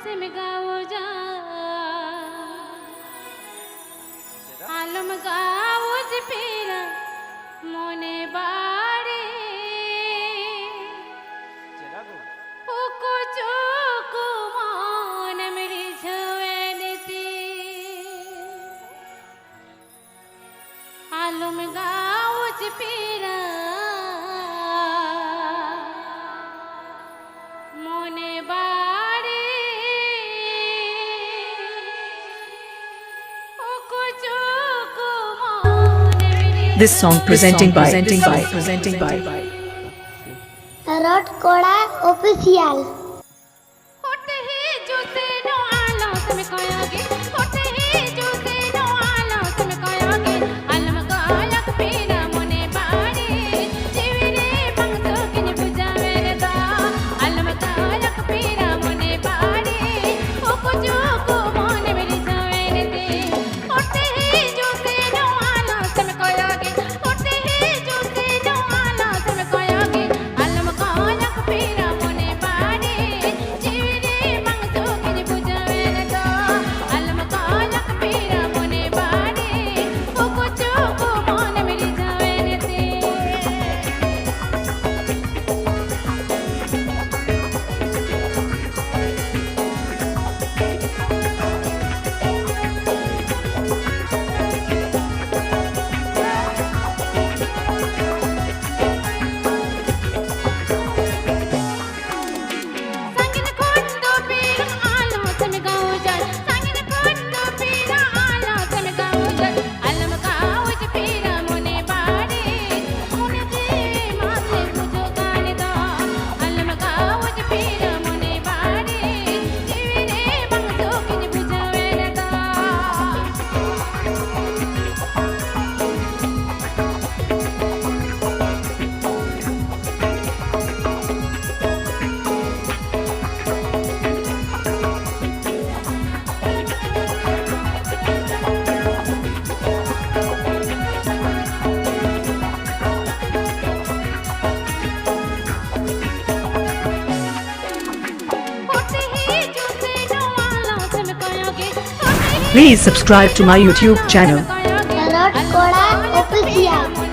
से गाओ जा आलम गाओ ज पीरा मोने बाड़े उको चोको मान मेरी झवेनती आलम गाओ ज पीरा मोने बाड़े उको चोको मान मेरी This song presenting by रॉट कोड़ा ऑफिशियल होते ही जो से नो आलो तुम कहोगे होते ही जो से नो आलो तुम कहोगे अलम गायक पीरा मोने बाड़े जीवरे मंगतो किन बुझावे रे दा अलम गायक पीरा मोने बाड़े ओ कुजो को मोने मेरी जावे रे दे होते ही जो से नो आलो तुम कहोगे होते ही जो से नो आलो तुम कहोगे अलम गायक पीरा मोने बाड़े जीवरे मंगतो किन बुझावे रे दा अलम गायक पीरा मोने बाड़े ओ कुजो को मोने मेरी जावे रे दे संगीन कोंडो पीरा आलो तुम गाओ जा संगीन कोंडो पीरा आलो तुम गाओ जा अलम गाओ ज पीरा मोने बाड़े मोने देवे माथे तुझो गाने दा अलम गाओ ज पीरा मोने बाड़े जीवरे मंगतो किन बुझावे रे दा होते ही जो से नो आलो तुम कहोगे होते ही Please subscribe to my YouTube channel. कहोगे रॉट कोड़ा ऑफिशियल